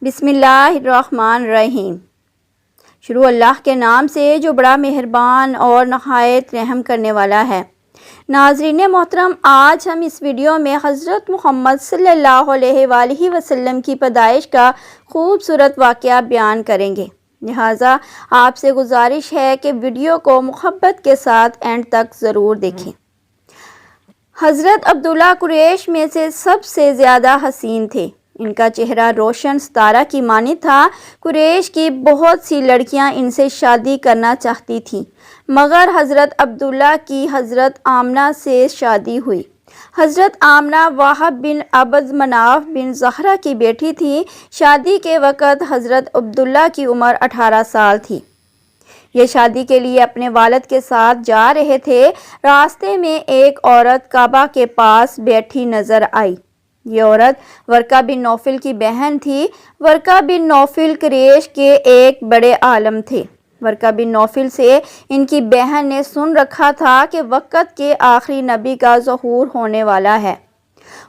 بسم اللہ الرحمن الرحیم۔ شروع اللہ کے نام سے جو بڑا مہربان اور نہایت رحم کرنے والا ہے۔ ناظرین محترم، آج ہم اس ویڈیو میں حضرت محمد صلی اللہ علیہ وآلہ وسلم کی پیدائش کا خوبصورت واقعہ بیان کریں گے، لہٰذا آپ سے گزارش ہے کہ ویڈیو کو محبت کے ساتھ اینڈ تک ضرور دیکھیں۔ حضرت عبداللہ قریش میں سے سب سے زیادہ حسین تھے۔ ان کا چہرہ روشن ستارہ کی مانند تھا۔ قریش کی بہت سی لڑکیاں ان سے شادی کرنا چاہتی تھیں، مگر حضرت عبداللہ کی حضرت آمنہ سے شادی ہوئی۔ حضرت آمنہ وہب بن عبد مناف بن زہرہ کی بیٹی تھی۔ شادی کے وقت حضرت عبداللہ کی عمر 18 سال تھی۔ یہ شادی کے لیے اپنے والد کے ساتھ جا رہے تھے۔ راستے میں ایک عورت کعبہ کے پاس بیٹھی نظر آئی۔ یہ عورت ورقہ بن نوفل کی بہن تھی۔ ورقہ بن نوفل قریش کے ایک بڑے عالم تھے۔ ورقہ بن نوفل سے ان کی بہن نے سن رکھا تھا کہ وقت کے آخری نبی کا ظہور ہونے والا ہے،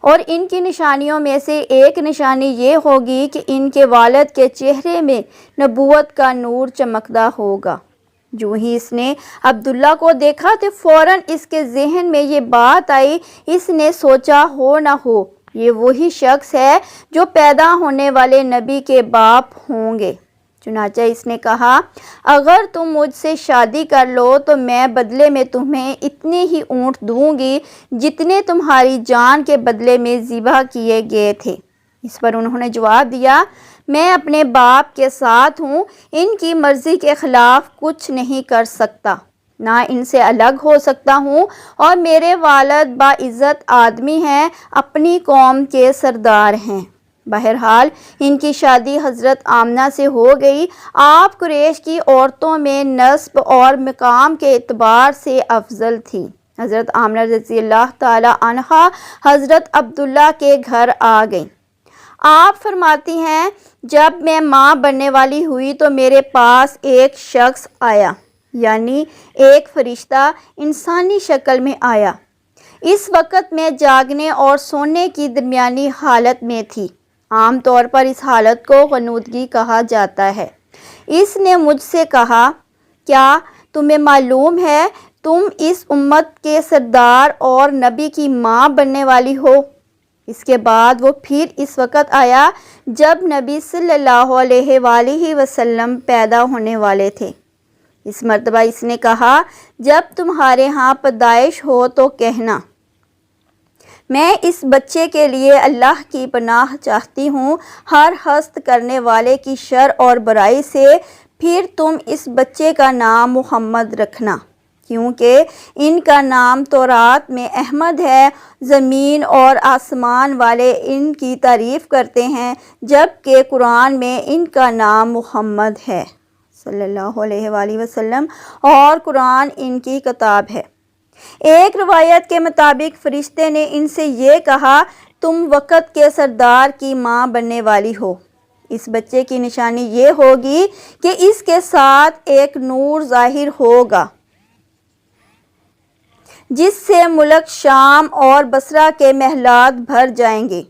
اور ان کی نشانیوں میں سے ایک نشانی یہ ہوگی کہ ان کے والد کے چہرے میں نبوت کا نور چمکتا ہوگا۔ جو ہی اس نے عبداللہ کو دیکھا تو فوراً اس کے ذہن میں یہ بات آئی۔ اس نے سوچا ہو نہ ہو یہ وہی شخص ہے جو پیدا ہونے والے نبی کے باپ ہوں گے۔ چنانچہ اس نے کہا، اگر تم مجھ سے شادی کر لو تو میں بدلے میں تمہیں اتنے ہی اونٹ دوں گی جتنے تمہاری جان کے بدلے میں ذبح کیے گئے تھے۔ اس پر انہوں نے جواب دیا، میں اپنے باپ کے ساتھ ہوں، ان کی مرضی کے خلاف کچھ نہیں کر سکتا، نہ ان سے الگ ہو سکتا ہوں، اور میرے والد باعزت آدمی ہیں، اپنی قوم کے سردار ہیں۔ بہرحال ان کی شادی حضرت آمنہ سے ہو گئی۔ آپ قریش کی عورتوں میں نسب اور مقام کے اعتبار سے افضل تھی۔ حضرت آمنہ رضی اللہ تعالی عنہا حضرت عبداللہ کے گھر آ گئیں۔ آپ فرماتی ہیں، جب میں ماں بننے والی ہوئی تو میرے پاس ایک شخص آیا، یعنی ایک فرشتہ انسانی شکل میں آیا۔ اس وقت میں جاگنے اور سونے کی درمیانی حالت میں تھی۔ عام طور پر اس حالت کو غنودگی کہا جاتا ہے۔ اس نے مجھ سے کہا، کیا تمہیں معلوم ہے تم اس امت کے سردار اور نبی کی ماں بننے والی ہو؟ اس کے بعد وہ پھر اس وقت آیا جب نبی صلی اللہ علیہ وآلہ وسلم پیدا ہونے والے تھے۔ اس مرتبہ اس نے کہا، جب تمہارے ہاں پیدائش ہو تو کہنا، میں اس بچے کے لیے اللہ کی پناہ چاہتی ہوں ہر حسد کرنے والے کی شر اور برائی سے۔ پھر تم اس بچے کا نام محمد رکھنا، کیونکہ ان کا نام تورات میں احمد ہے۔ زمین اور آسمان والے ان کی تعریف کرتے ہیں، جبکہ قرآن میں ان کا نام محمد ہے صلی اللہ علیہ وآلہ وسلم، اور قرآن ان کی کتاب ہے۔ ایک روایت کے مطابق فرشتے نے ان سے یہ کہا، تم وقت کے سردار کی ماں بننے والی ہو۔ اس بچے کی نشانی یہ ہوگی کہ اس کے ساتھ ایک نور ظاہر ہوگا جس سے ملک شام اور بصرہ کے محلات بھر جائیں گے۔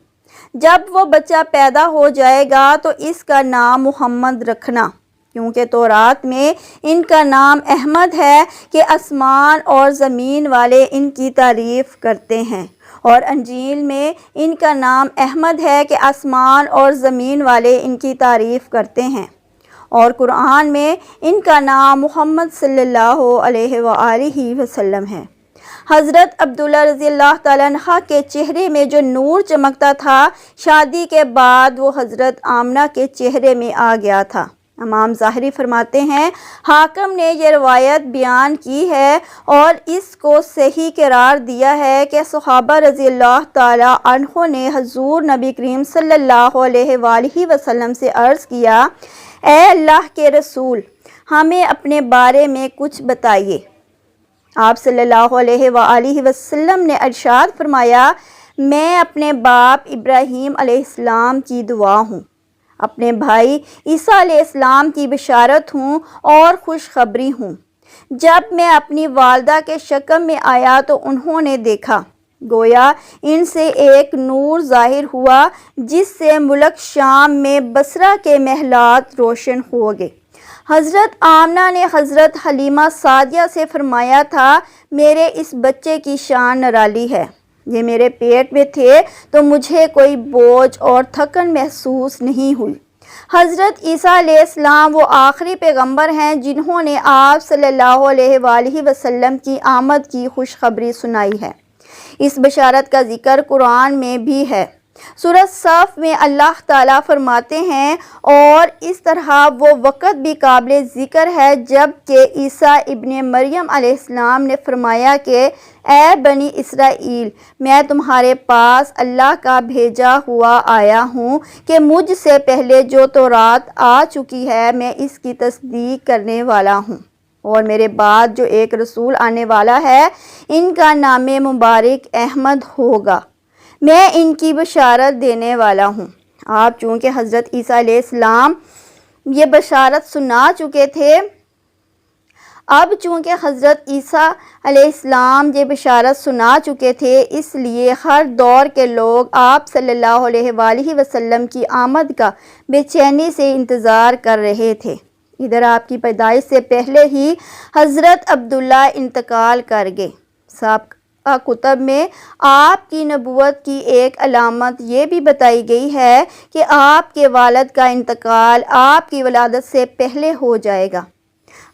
جب وہ بچہ پیدا ہو جائے گا تو اس کا نام محمد رکھنا، کیونکہ تورات میں ان کا نام احمد ہے کہ آسمان اور زمین والے ان کی تعریف کرتے ہیں، اور انجیل میں ان کا نام احمد ہے کہ آسمان اور زمین والے ان کی تعریف کرتے ہیں، اور قرآن میں ان کا نام محمد صلی اللہ علیہ وآلہ وسلم ہے۔ حضرت عبداللہ رضی اللہ تعالیٰ عنہ کے چہرے میں جو نور چمکتا تھا، شادی کے بعد وہ حضرت آمنہ کے چہرے میں آ گیا تھا۔ امام ظاہری فرماتے ہیں، حاکم نے یہ روایت بیان کی ہے اور اس کو صحیح قرار دیا ہے کہ صحابہ رضی اللہ تعالیٰ عنہ نے حضور نبی کریم صلی اللہ علیہ وآلہ وسلم سے عرض کیا، اے اللہ کے رسول، ہمیں اپنے بارے میں کچھ بتائیے۔ آپ صلی اللہ علیہ وآلہ وسلم نے ارشاد فرمایا، میں اپنے باپ ابراہیم علیہ السلام کی دعا ہوں، اپنے بھائی عیسیٰ علیہ السلام کی بشارت ہوں اور خوشخبری ہوں۔ جب میں اپنی والدہ کے شکم میں آیا تو انہوں نے دیکھا گویا ان سے ایک نور ظاہر ہوا جس سے ملک شام میں بصرہ کے محلات روشن ہو گئے۔ حضرت آمنہ نے حضرت حلیمہ سعدیہ سے فرمایا تھا، میرے اس بچے کی شان نرالی ہے۔ یہ میرے پیٹ میں تھے تو مجھے کوئی بوجھ اور تھکن محسوس نہیں ہوئی۔ حضرت عیسیٰ علیہ السلام وہ آخری پیغمبر ہیں جنہوں نے آپ صلی اللہ علیہ وآلہ وسلم کی آمد کی خوشخبری سنائی ہے۔ اس بشارت کا ذکر قرآن میں بھی ہے۔ سورہ صف میں اللہ تعالیٰ فرماتے ہیں، اور اس طرح وہ وقت بھی قابل ذکر ہے جب کہ عیسیٰ ابن مریم علیہ السلام نے فرمایا کہ اے بنی اسرائیل، میں تمہارے پاس اللہ کا بھیجا ہوا آیا ہوں کہ مجھ سے پہلے جو تورات آ چکی ہے میں اس کی تصدیق کرنے والا ہوں، اور میرے بعد جو ایک رسول آنے والا ہے ان کا نام مبارک احمد ہوگا، میں ان کی بشارت دینے والا ہوں۔ آپ چونکہ حضرت عیسیٰ علیہ السلام یہ بشارت سنا چکے تھے، اب چونکہ حضرت عیسیٰ علیہ السلام یہ بشارت سنا چکے تھے، اس لیے ہر دور کے لوگ آپ صلی اللہ علیہ وآلہ وسلم کی آمد کا بے چینی سے انتظار کر رہے تھے۔ ادھر آپ کی پیدائش سے پہلے ہی حضرت عبداللہ انتقال کر گئے۔ سابقہ کتب میں آپ کی نبوت کی ایک علامت یہ بھی بتائی گئی ہے کہ آپ کے والد کا انتقال آپ کی ولادت سے پہلے ہو جائے گا۔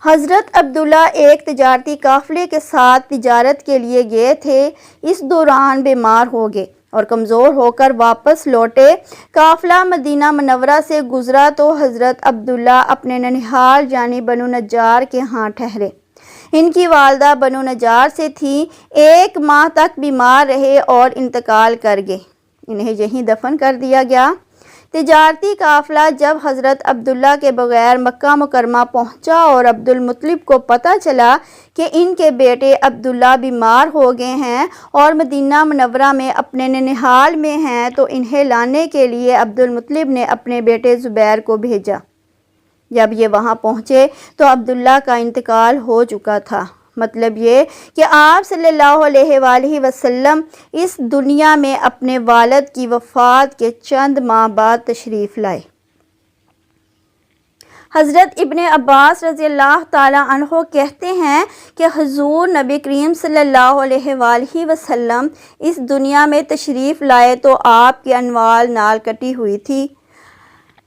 حضرت عبداللہ ایک تجارتی قافلے کے ساتھ تجارت کے لیے گئے تھے، اس دوران بیمار ہو گئے اور کمزور ہو کر واپس لوٹے۔ قافلہ مدینہ منورہ سے گزرا تو حضرت عبداللہ اپنے ننھیال یعنی بنو نجار کے ہاں ٹھہرے۔ ان کی والدہ بنو نجار سے تھیں، 1 ماہ تک بیمار رہے اور انتقال کر گئے۔ انہیں یہیں دفن کر دیا گیا۔ تجارتی قافلہ جب حضرت عبداللہ کے بغیر مکہ مکرمہ پہنچا اور عبد المطلب کو پتہ چلا کہ ان کے بیٹے عبداللہ بیمار ہو گئے ہیں اور مدینہ منورہ میں اپنے ننھیال میں ہیں، تو انہیں لانے کے لیے عبد المطلب نے اپنے بیٹے زبیر کو بھیجا۔ جب یہ وہاں پہنچے تو عبداللہ کا انتقال ہو چکا تھا۔ مطلب یہ کہ آپ صلی اللہ علیہ وآلہ وسلم اس دنیا میں اپنے والد کی وفات کے چند ماہ بعد تشریف لائے۔ حضرت ابن عباس رضی اللہ تعالیٰ عنہ کہتے ہیں کہ حضور نبی کریم صلی اللہ علیہ وآلہ وسلم اس دنیا میں تشریف لائے تو آپ کی انوال نال کٹی ہوئی تھی۔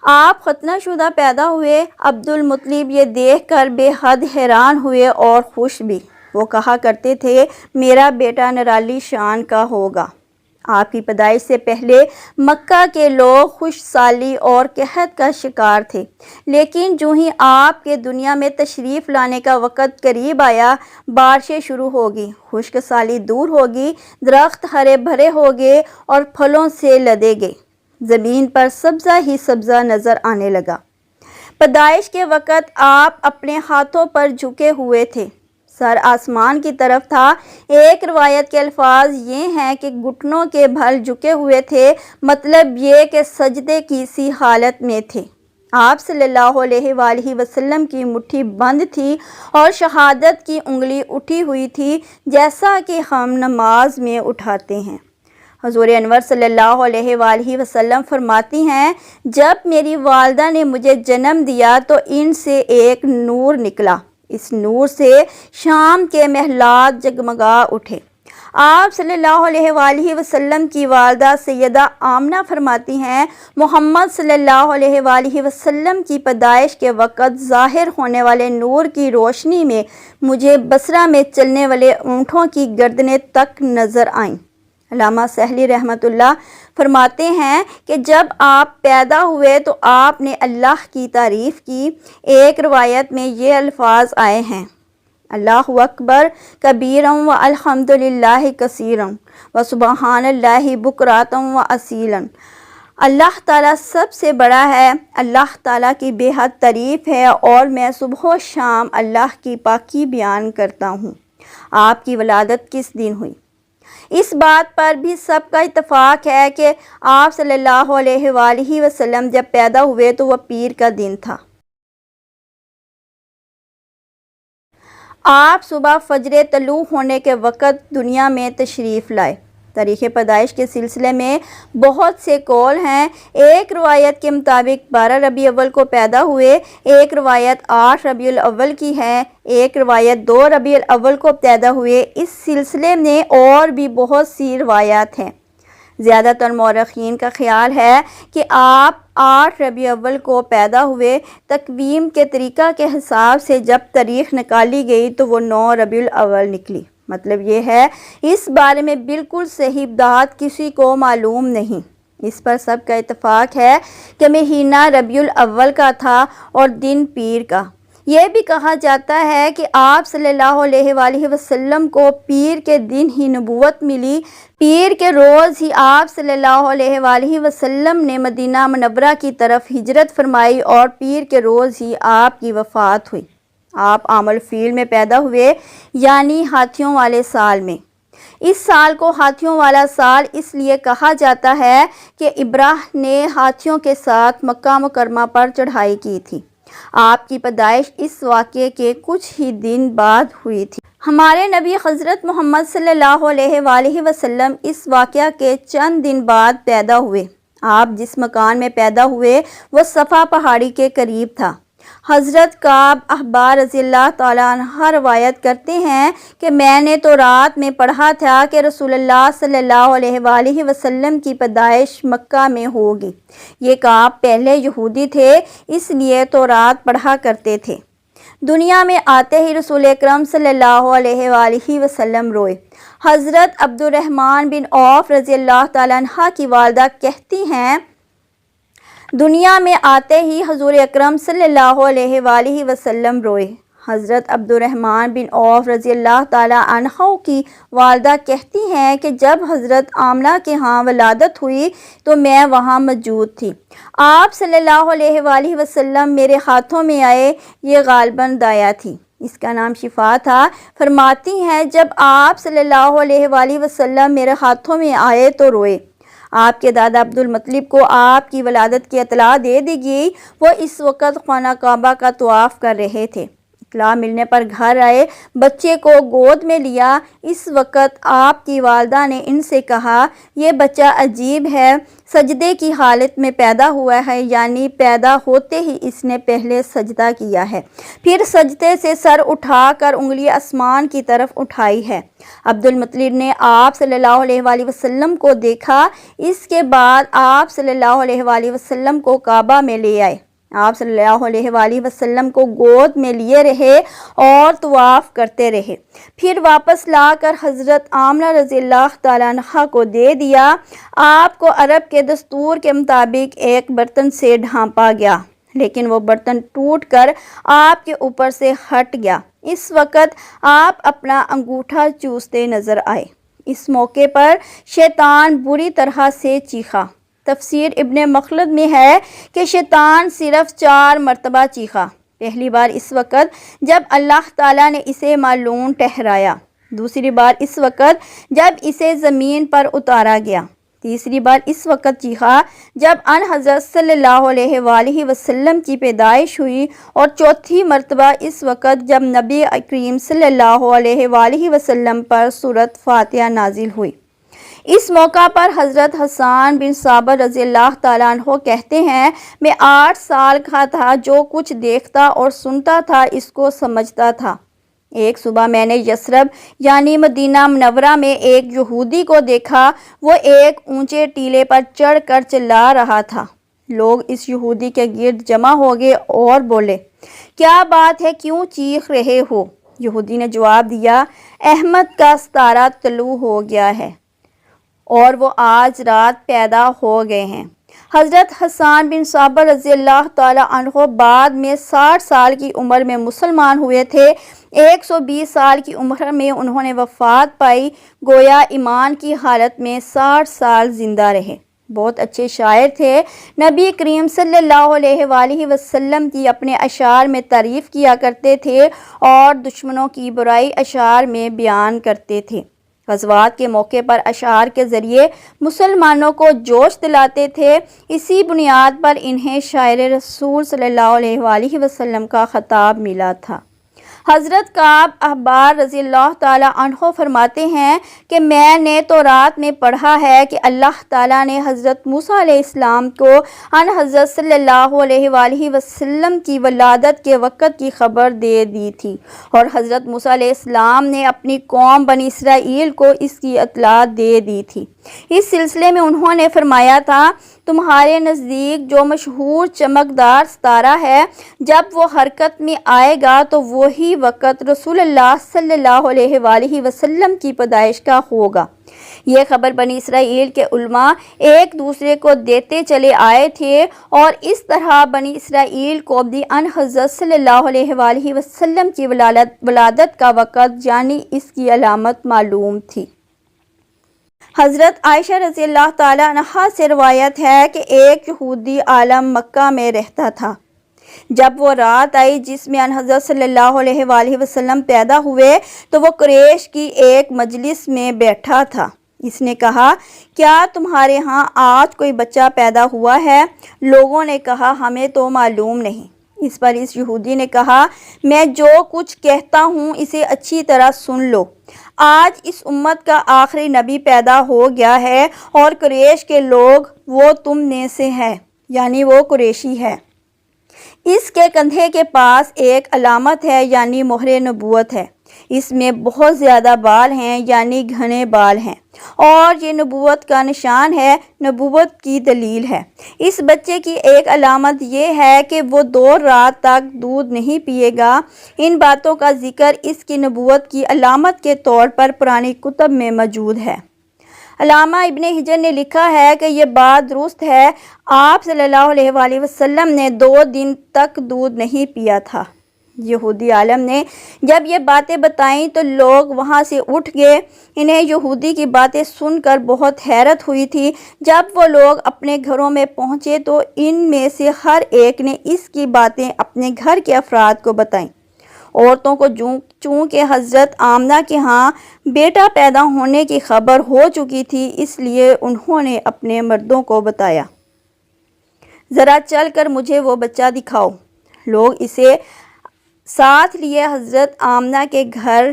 آپ ختنہ شدہ پیدا ہوئے۔ عبد المطلب یہ دیکھ کر بے حد حیران ہوئے اور خوش بھی۔ وہ کہا کرتے تھے، میرا بیٹا نرالی شان کا ہوگا۔ آپ کی پیدائش سے پہلے مکہ کے لوگ خشک سالی اور قحط کا شکار تھے، لیکن جو ہی آپ کے دنیا میں تشریف لانے کا وقت قریب آیا، بارشیں شروع ہوگی، خشک سالی دور ہوگی، درخت ہرے بھرے ہو گئے اور پھلوں سے لدے گئے، زمین پر سبزہ ہی سبزہ نظر آنے لگا۔ پیدائش کے وقت آپ اپنے ہاتھوں پر جھکے ہوئے تھے، سر آسمان کی طرف تھا۔ ایک روایت کے الفاظ یہ ہیں کہ گھٹنوں کے بھل جھکے ہوئے تھے، مطلب یہ کہ سجدے کی سی حالت میں تھے۔ آپ صلی اللہ علیہ وآلہ وسلم کی مٹھی بند تھی اور شہادت کی انگلی اٹھی ہوئی تھی، جیسا کہ ہم نماز میں اٹھاتے ہیں۔ حضور انور صلی اللہ علیہ وآلہ وسلم فرماتی ہیں، جب میری والدہ نے مجھے جنم دیا تو ان سے ایک نور نکلا، اس نور سے شام کے محلات جگمگا اٹھے۔ آپ صلی اللہ علیہ وآلہ وسلم کی والدہ سیدہ آمنہ فرماتی ہیں، محمد صلی اللہ علیہ وآلہ وسلم کی پیدائش کے وقت ظاہر ہونے والے نور کی روشنی میں مجھے بصرہ میں چلنے والے اونٹوں کی گردنیں تک نظر آئیں۔ علامہ سہلی رحمۃ اللہ فرماتے ہیں کہ جب آپ پیدا ہوئے تو آپ نے اللہ کی تعریف کی۔ ایک روایت میں یہ الفاظ آئے ہیں، اللہ اکبر کبیرا و الحمد للہ کثیرا و سبحان اللہ بکراتا و اصیلا۔ اللہ تعالیٰ سب سے بڑا ہے، اللہ تعالیٰ کی بے حد تعریف ہے اور میں صبح و شام اللہ کی پاکی بیان کرتا ہوں۔ آپ کی ولادت کس دن ہوئی؟ اس بات پر بھی سب کا اتفاق ہے کہ آپ صلی اللہ علیہ وآلہ وسلم جب پیدا ہوئے تو وہ پیر کا دن تھا۔ آپ صبح فجر طلوع ہونے کے وقت دنیا میں تشریف لائے۔ تاریخ پیدائش کے سلسلے میں بہت سے قول ہیں۔ ایک روایت کے مطابق 12 ربیع الاول کو پیدا ہوئے، ایک روایت 8 ربیع الاول کی ہے، ایک روایت 2 ربیع الاول کو پیدا ہوئے۔ اس سلسلے میں اور بھی بہت سی روایات ہیں۔ زیادہ تر مورخین کا خیال ہے کہ آپ 8 ربیع الاول کو پیدا ہوئے۔ تقویم کے طریقہ کے حساب سے جب تاریخ نکالی گئی تو وہ 9 ربیع الاول نکلی۔ مطلب یہ ہے اس بارے میں بالکل صحیح بات کسی کو معلوم نہیں۔ اس پر سب کا اتفاق ہے کہ مہینہ ربیع الاول کا تھا اور دن پیر کا۔ یہ بھی کہا جاتا ہے کہ آپ صلی اللہ علیہ وآلہ وسلم کو پیر کے دن ہی نبوت ملی۔ پیر کے روز ہی آپ صلی اللہ علیہ وآلہ وسلم نے مدینہ منورہ کی طرف ہجرت فرمائی اور پیر کے روز ہی آپ کی وفات ہوئی۔ آپ عام الفیل میں پیدا ہوئے، یعنی ہاتھیوں والے سال میں۔ اس سال کو ہاتھیوں والا سال اس لیے کہا جاتا ہے کہ ابراہ نے ہاتھیوں کے ساتھ مکہ مکرمہ پر چڑھائی کی تھی۔ آپ کی پیدائش اس واقعے کے کچھ ہی دن بعد ہوئی تھی۔ ہمارے نبی حضرت محمد صلی اللہ علیہ وآلہ وسلم اس واقعہ کے چند دن بعد پیدا ہوئے۔ آپ جس مکان میں پیدا ہوئے وہ صفا پہاڑی کے قریب تھا۔ حضرت کعب احبار رضی اللہ تعالیٰ عنہ روایت کرتے ہیں کہ میں نے تورات میں پڑھا تھا کہ رسول اللہ صلی اللہ علیہ وآلہ وسلم کی پیدائش مکہ میں ہوگی۔ یہ کعب پہلے یہودی تھے، اس لیے تورات پڑھا کرتے تھے۔ دنیا میں آتے ہی رسول اکرم صلی اللہ علیہ وآلہ وسلم روئے۔ حضرت عبد الرحمن بن عوف رضی اللہ تعالیٰ عنہ کی والدہ کہتی ہیں دنیا میں آتے ہی حضور اکرم صلی اللہ علیہ وآلہ وسلم روئے۔ حضرت عبد الرحمن بن عوف رضی اللہ تعالیٰ عنہ کی والدہ کہتی ہیں کہ جب حضرت آمنہ کے ہاں ولادت ہوئی تو میں وہاں موجود تھی۔ آپ صلی اللہ علیہ وآلہ وسلم میرے ہاتھوں میں آئے، یہ غالباً دایا تھی، اس کا نام شفا تھا۔ فرماتی ہیں جب آپ صلی اللہ علیہ وآلہ وسلم میرے ہاتھوں میں آئے تو روئے۔ آپ کے دادا عبد المطلب کو آپ کی ولادت کی اطلاع دے دی گئی۔ وہ اس وقت خانہ کعبہ کا طواف کر رہے تھے۔ اطلاع ملنے پر گھر آئے، بچے کو گود میں لیا۔ اس وقت آپ کی والدہ نے ان سے کہا یہ بچہ عجیب ہے، سجدے کی حالت میں پیدا ہوا ہے، یعنی پیدا ہوتے ہی اس نے پہلے سجدہ کیا ہے، پھر سجدے سے سر اٹھا کر انگلی آسمان کی طرف اٹھائی ہے۔ عبد المطلب نے آپ صلی اللہ علیہ وآلہ وسلم کو دیکھا۔ اس کے بعد آپ صلی اللہ علیہ وآلہ وسلم کو کعبہ میں لے آئے۔ آپ صلی اللہ علیہ وآلہ وسلم کو گود میں لیے رہے اور طواف کرتے رہے، پھر واپس لا کر حضرت آمنہ رضی اللہ تعالیٰ عنہ کو دے دیا۔ آپ کو عرب کے دستور کے مطابق ایک برتن سے ڈھانپا گیا، لیکن وہ برتن ٹوٹ کر آپ کے اوپر سے ہٹ گیا۔ اس وقت آپ اپنا انگوٹھا چوستے نظر آئے۔ اس موقع پر شیطان بری طرح سے چیخا۔ تفسیر ابن مخلد میں ہے کہ شیطان صرف 4 مرتبہ چیخا۔ پہلی بار اس وقت جب اللہ تعالیٰ نے اسے معلوم ٹھہرایا، دوسری بار اس وقت جب اسے زمین پر اتارا گیا، تیسری بار اس وقت چیخا جب ان حضرت صلی اللہ علیہ وآلہ وسلم کی پیدائش ہوئی، اور چوتھی مرتبہ اس وقت جب نبی کریم صلی اللہ علیہ وآلہ وسلم پر سورۃ فاتحہ نازل ہوئی۔ اس موقع پر حضرت حسان بن ثابت رضی اللہ تعالیٰ عنہ کہتے ہیں میں 8 سال کا تھا، جو کچھ دیکھتا اور سنتا تھا اس کو سمجھتا تھا۔ ایک صبح میں نے یثرب یعنی مدینہ منورہ میں ایک یہودی کو دیکھا، وہ ایک اونچے ٹیلے پر چڑھ کر چلا رہا تھا۔ لوگ اس یہودی کے گرد جمع ہو گئے اور بولے کیا بات ہے، کیوں چیخ رہے ہو؟ یہودی نے جواب دیا احمد کا ستارہ طلوع ہو گیا ہے اور وہ آج رات پیدا ہو گئے ہیں۔ حضرت حسان بن ثابت رضی اللہ تعالیٰ عنہ بعد میں 60 سال کی عمر میں مسلمان ہوئے تھے۔ 120 سال کی عمر میں انہوں نے وفات پائی، گویا ایمان کی حالت میں 60 سال زندہ رہے۔ بہت اچھے شاعر تھے۔ نبی کریم صلی اللہ علیہ وآلہ وسلم کی اپنے اشعار میں تعریف کیا کرتے تھے اور دشمنوں کی برائی اشعار میں بیان کرتے تھے۔ غزوات کے موقع پر اشعار کے ذریعے مسلمانوں کو جوش دلاتے تھے۔ اسی بنیاد پر انہیں شاعر رسول صلی اللہ علیہ وآلہ وسلم کا خطاب ملا تھا۔ حضرت کعب احبار رضی اللہ تعالیٰ عنہ فرماتے ہیں کہ میں نے تورات میں پڑھا ہے کہ اللہ تعالیٰ نے حضرت موسیٰ علیہ السلام کو ان حضرت صلی اللہ علیہ وآلہ وسلم کی ولادت کے وقت کی خبر دے دی تھی، اور حضرت موسیٰ علیہ السلام نے اپنی قوم بنی اسرائیل کو اس کی اطلاع دے دی تھی۔ اس سلسلے میں انہوں نے فرمایا تھا، تمہارے نزدیک جو مشہور چمکدار ستارہ ہے، جب وہ حرکت میں آئے گا تو وہی وقت رسول اللہ صلی اللہ علیہ وآلہ وسلم کی پیدائش کا ہوگا۔ یہ خبر بنی اسرائیل کے علماء ایک دوسرے کو دیتے چلے آئے تھے، اور اس طرح بنی اسرائیل کو بھی ان حضرت صلی اللہ علیہ وآلہ وسلم کی ولادت کا وقت یعنی اس کی علامت معلوم تھی۔ حضرت عائشہ رضی اللہ تعالیٰ عنہا سے روایت ہے کہ ایک یہودی عالم مکہ میں رہتا تھا۔ جب وہ رات آئی جس میں ان حضرت صلی اللہ علیہ وآلہ وسلم پیدا ہوئے تو وہ قریش کی ایک مجلس میں بیٹھا تھا۔ اس نے کہا، کیا تمہارے ہاں آج کوئی بچہ پیدا ہوا ہے؟ لوگوں نے کہا، ہمیں تو معلوم نہیں۔ اس پر اس یہودی نے کہا، میں جو کچھ کہتا ہوں اسے اچھی طرح سن لو۔ آج اس امت کا آخری نبی پیدا ہو گیا ہے، اور قریش کے لوگ وہ تم میں سے ہے، یعنی وہ قریشی ہے۔ اس کے کندھے کے پاس ایک علامت ہے، یعنی مہر نبوت ہے۔ اس میں بہت زیادہ بال ہیں، یعنی گھنے بال ہیں، اور یہ نبوت کا نشان ہے، نبوت کی دلیل ہے۔ اس بچے کی ایک علامت یہ ہے کہ وہ 2 رات تک دودھ نہیں پیے گا۔ ان باتوں کا ذکر اس کی نبوت کی علامت کے طور پر پرانی کتب میں موجود ہے۔ علامہ ابن حجر نے لکھا ہے کہ یہ بات درست ہے، آپ صلی اللہ علیہ وآلہ وسلم نے 2 دن تک دودھ نہیں پیا تھا۔ یہودی عالم نے جب یہ باتیں بتائیں تو لوگ وہاں سے اٹھ گئے۔ انہیں یہودی کی باتیں سن کر بہت حیرت ہوئی تھی۔ جب وہ لوگ اپنے گھروں میں پہنچے تو ان میں سے ہر ایک نے اس کی باتیں اپنے گھر کے افراد کو بتائیں۔ عورتوں کو چونکہ حضرت آمنہ کے ہاں بیٹا پیدا ہونے کی خبر ہو چکی تھی، اس لیے انہوں نے اپنے مردوں کو بتایا، ذرا چل کر مجھے وہ بچہ دکھاؤ۔ لوگ اسے ساتھ لیے حضرت آمنہ کے گھر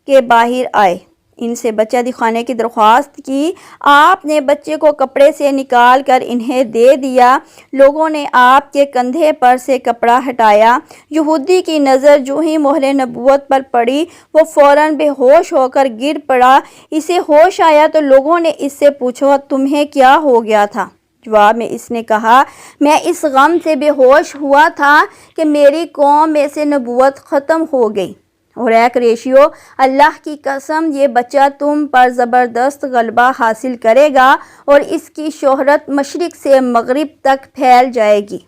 کے باہر آئے، ان سے بچہ دکھانے کی درخواست کی۔ آپ نے بچے کو کپڑے سے نکال کر انہیں دے دیا۔ لوگوں نے آپ کے کندھے پر سے کپڑا ہٹایا۔ یہودی کی نظر جو ہی مہر نبوت پر پڑی، وہ فوراً بے ہوش ہو کر گر پڑا۔ اسے ہوش آیا تو لوگوں نے اس سے پوچھا، تمہیں کیا ہو گیا تھا؟ جواب میں اس نے کہا، میں اس غم سے بے ہوش ہوا تھا کہ میری قوم میں سے نبوت ختم ہو گئی، اور اے قریشیو، اللہ کی قسم یہ بچہ تم پر زبردست غلبہ حاصل کرے گا، اور اس کی شہرت مشرق سے مغرب تک پھیل جائے گی۔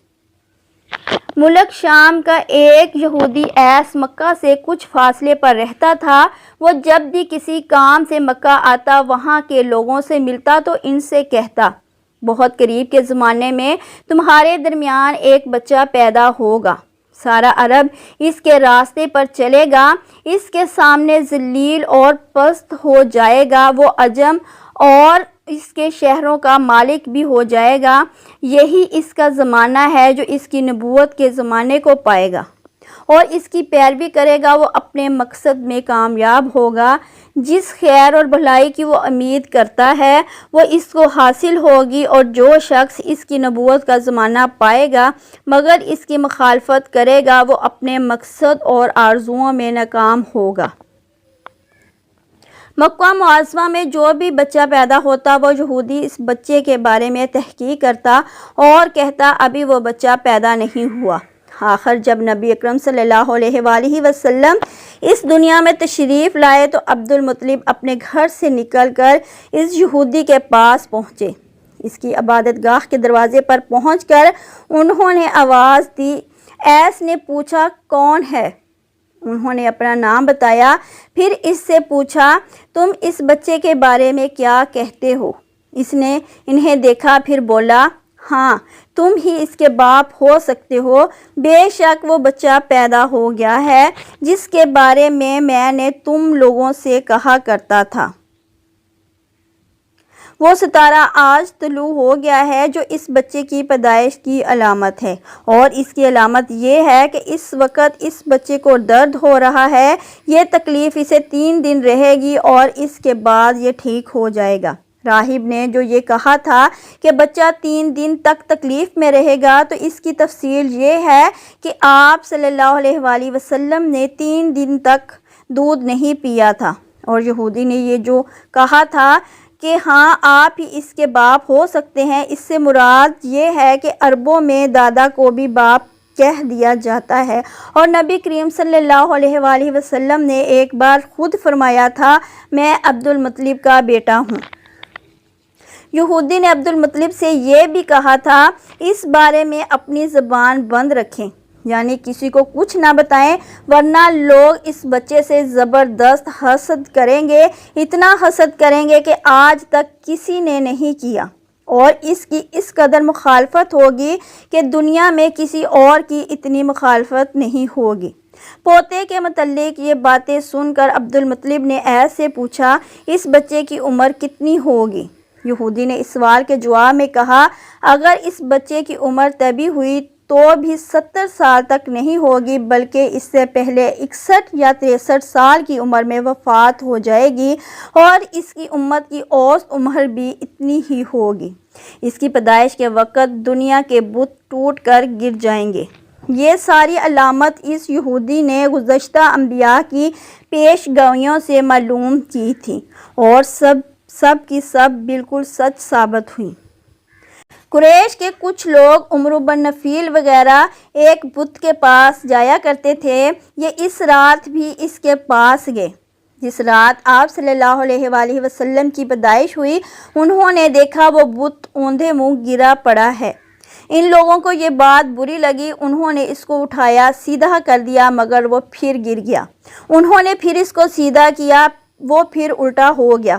ملک شام کا ایک یہودی ایس مکہ سے کچھ فاصلے پر رہتا تھا۔ وہ جب بھی کسی کام سے مکہ آتا، وہاں کے لوگوں سے ملتا تو ان سے کہتا، بہت قریب کے زمانے میں تمہارے درمیان ایک بچہ پیدا ہوگا، سارا عرب اس کے راستے پر چلے گا، اس کے سامنے ذلیل اور پست ہو جائے گا، وہ عجم اور اس کے شہروں کا مالک بھی ہو جائے گا۔ یہی اس کا زمانہ ہے جو اس کی نبوت کے زمانے کو پائے گا، اور اس کی پیروی کرے گا، وہ اپنے مقصد میں کامیاب ہوگا۔ جس خیر اور بھلائی کی وہ امید کرتا ہے وہ اس کو حاصل ہوگی، اور جو شخص اس کی نبوت کا زمانہ پائے گا مگر اس کی مخالفت کرے گا، وہ اپنے مقصد اور آرزوؤں میں ناکام ہوگا۔ مکہ معظمہ میں جو بھی بچہ پیدا ہوتا، وہ یہودی اس بچے کے بارے میں تحقیق کرتا اور کہتا، ابھی وہ بچہ پیدا نہیں ہوا۔ آخر جب نبی اکرم صلی اللہ علیہ وآلہ وسلم اس دنیا میں تشریف لائے تو عبد المطلب اپنے گھر سے نکل کر اس یہودی کے پاس پہنچے۔ اس کی عبادت گاہ کے دروازے پر پہنچ کر انہوں نے آواز دی۔ ایس نے پوچھا، کون ہے؟ انہوں نے اپنا نام بتایا۔ پھر اس سے پوچھا، تم اس بچے کے بارے میں کیا کہتے ہو؟ اس نے انہیں دیکھا، پھر بولا، ہاں، تم ہی اس کے باپ ہو سکتے ہو۔ بے شک وہ بچہ پیدا ہو گیا ہے جس کے بارے میں نے تم لوگوں سے کہا کرتا تھا۔ وہ ستارہ آج طلوع ہو گیا ہے جو اس بچے کی پیدائش کی علامت ہے، اور اس کی علامت یہ ہے کہ اس وقت اس بچے کو درد ہو رہا ہے۔ یہ تکلیف اسے 3 دن رہے گی اور اس کے بعد یہ ٹھیک ہو جائے گا۔ راہب نے جو یہ کہا تھا کہ بچہ 3 دن تک تکلیف میں رہے گا، تو اس کی تفصیل یہ ہے کہ آپ صلی اللہ علیہ وآلہ وسلم نے 3 دن تک دودھ نہیں پیا تھا، اور یہودی نے یہ جو کہا تھا کہ ہاں آپ ہی اس کے باپ ہو سکتے ہیں، اس سے مراد یہ ہے کہ عربوں میں دادا کو بھی باپ کہہ دیا جاتا ہے، اور نبی کریم صلی اللہ علیہ وآلہ وسلم نے ایک بار خود فرمایا تھا، میں عبد المطلب کا بیٹا ہوں۔ یہودی نے عبد المطلب سے یہ بھی کہا تھا، اس بارے میں اپنی زبان بند رکھیں، یعنی کسی کو کچھ نہ بتائیں، ورنہ لوگ اس بچے سے زبردست حسد کریں گے، اتنا حسد کریں گے کہ آج تک کسی نے نہیں کیا، اور اس کی اس قدر مخالفت ہوگی کہ دنیا میں کسی اور کی اتنی مخالفت نہیں ہوگی۔ پوتے کے متعلق یہ باتیں سن کر عبد المطلب نے ایسے پوچھا، اس بچے کی عمر کتنی ہوگی؟ یہودی نے اس سوال کے جواب میں کہا، اگر اس بچے کی عمر طبی ہوئی تو بھی 70 سال تک نہیں ہوگی، بلکہ اس سے پہلے 61 یا 63 سال کی عمر میں وفات ہو جائے گی، اور اس کی امت کی اوسط عمر بھی اتنی ہی ہوگی۔ اس کی پیدائش کے وقت دنیا کے بت ٹوٹ کر گر جائیں گے۔ یہ ساری علامت اس یہودی نے گزشتہ انبیاء کی پیش گوئیوں سے معلوم کی تھی، اور سب کی سب بالکل سچ ثابت ہوئی۔ قریش کے کچھ لوگ عمرو بن نفیل وغیرہ ایک بت کے پاس جایا کرتے تھے، یہ اس رات بھی اس کے پاس گئے۔ جس رات آپ صلی اللہ علیہ وآلہ وسلم کی پیدائش ہوئی، انہوں نے دیکھا وہ بت اوندھے منہ گرا پڑا ہے۔ ان لوگوں کو یہ بات بری لگی، انہوں نے اس کو اٹھایا، سیدھا کر دیا، مگر وہ پھر گر گیا۔ انہوں نے پھر اس کو سیدھا کیا، وہ پھر الٹا ہو گیا۔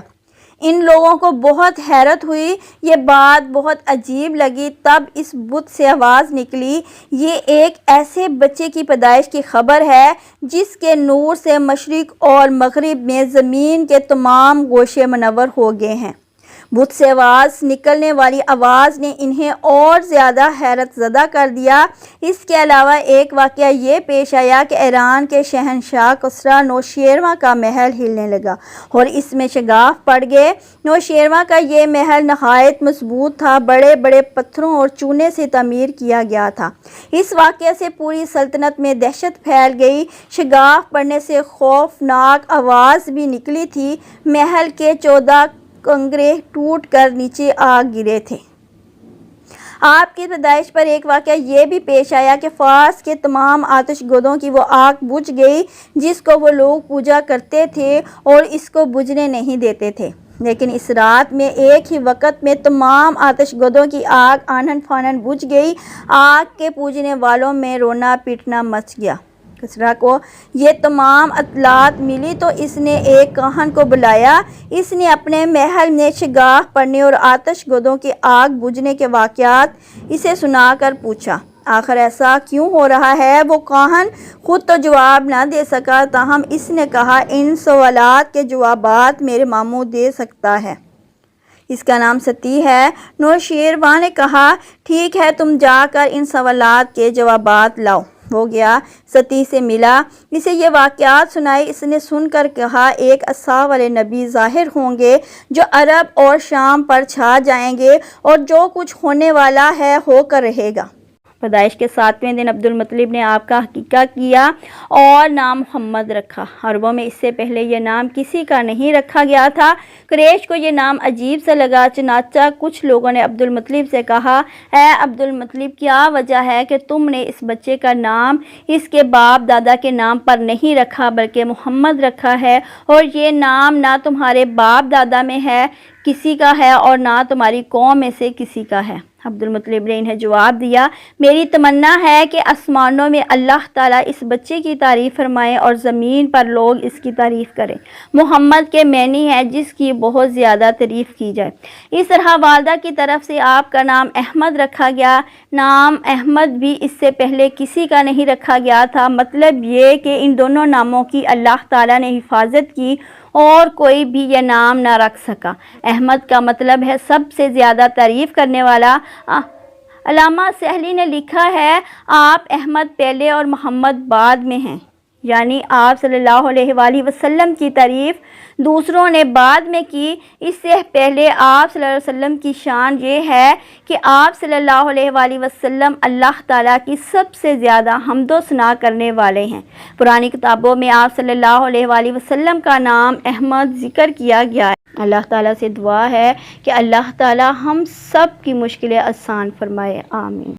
ان لوگوں کو بہت حیرت ہوئی، یہ بات بہت عجیب لگی۔ تب اس بت سے آواز نکلی، یہ ایک ایسے بچے کی پیدائش کی خبر ہے جس کے نور سے مشرق اور مغرب میں زمین کے تمام گوشے منور ہو گئے ہیں۔ بت سے آواز نکلنے والی آواز نے انہیں اور زیادہ حیرت زدہ کر دیا۔ اس کے علاوہ ایک واقعہ یہ پیش آیا کہ ایران کے شہنشاہ کسریٰ نوشیروان کا محل ہلنے لگا اور اس میں شگاف پڑ گئے۔ نوشیروان کا یہ محل نہایت مضبوط تھا، بڑے بڑے پتھروں اور چونے سے تعمیر کیا گیا تھا۔ اس واقعے سے پوری سلطنت میں دہشت پھیل گئی، شگاف پڑنے سے خوفناک آواز بھی نکلی تھی، محل کے 14 کنگرے ٹوٹ کر نیچے آ گرے تھے۔ آپ کی پیدائش پر ایک واقعہ یہ بھی پیش آیا کہ فارس کے تمام آتش گدوں کی وہ آگ بجھ گئی جس کو وہ لوگ پوجا کرتے تھے اور اس کو بجھنے نہیں دیتے تھے، لیکن اس رات میں ایک ہی وقت میں تمام آتش گدوں کی آگ آنن فانن بجھ گئی۔ آگ کے پوجنے والوں میں رونا پیٹنا مچ گیا۔ کسریٰ کو یہ تمام اطلاعات ملی تو اس نے ایک کاہن کو بلایا۔ اس نے اپنے محل میں شگاف پڑنے اور آتش گدوں کی آگ بجھنے کے واقعات اسے سنا کر پوچھا، آخر ایسا کیوں ہو رہا ہے؟ وہ کاہن خود تو جواب نہ دے سکا، تاہم اس نے کہا، ان سوالات کے جوابات میرے ماموں دے سکتا ہے، اس کا نام ستی ہے۔ نوشیروان نے کہا، ٹھیک ہے، تم جا کر ان سوالات کے جوابات لاؤ۔ وہ گیا، ستی سے ملا، اسے یہ واقعات سنائی۔ اس نے سن کر کہا، ایک عصا والے نبی ظاہر ہوں گے جو عرب اور شام پر چھا جائیں گے، اور جو کچھ ہونے والا ہے ہو کر رہے گا۔ پیدائش کے 7ویں دن عبد المطلب نے آپ کا عقیقہ کیا اور نام محمد رکھا۔ عربوں میں اس سے پہلے یہ نام کسی کا نہیں رکھا گیا تھا۔ قریش کو یہ نام عجیب سا لگا، چنانچہ کچھ لوگوں نے عبد المطلب سے کہا، اے عبد المطلب، کیا وجہ ہے کہ تم نے اس بچے کا نام اس کے باپ دادا کے نام پر نہیں رکھا بلکہ محمد رکھا ہے، اور یہ نام نہ تمہارے باپ دادا میں ہے کسی کا ہے اور نہ تمہاری قوم میں سے کسی کا ہے؟ عبد المطلب نے انہیں جواب دیا، میری تمنا ہے کہ آسمانوں میں اللہ تعالیٰ اس بچے کی تعریف فرمائے اور زمین پر لوگ اس کی تعریف کریں۔ محمد کے معنی ہے جس کی بہت زیادہ تعریف کی جائے۔ اس طرح والدہ کی طرف سے آپ کا نام احمد رکھا گیا۔ نام احمد بھی اس سے پہلے کسی کا نہیں رکھا گیا تھا۔ مطلب یہ کہ ان دونوں ناموں کی اللہ تعالیٰ نے حفاظت کی اور کوئی بھی یہ نام نہ رکھ سکا۔ احمد کا مطلب ہے سب سے زیادہ تعریف کرنے والا۔ علامہ سہلی نے لکھا ہے آپ احمد پہلے اور محمد بعد میں ہیں، یعنی آپ صلی اللہ علیہ وآلہ وسلم کی تعریف دوسروں نے بعد میں کی۔ اس سے پہلے آپ صلی اللہ علیہ وسلم کی شان یہ ہے کہ آپ صلی اللہ علیہ وآلہ وسلم اللہ تعالیٰ کی سب سے زیادہ حمد و ثنا کرنے والے ہیں۔ پرانی کتابوں میں آپ صلی اللہ علیہ وآلہ وسلم کا نام احمد ذکر کیا گیا ہے۔ اللہ تعالیٰ سے دعا ہے کہ اللہ تعالیٰ ہم سب کی مشکلیں آسان فرمائے، آمین۔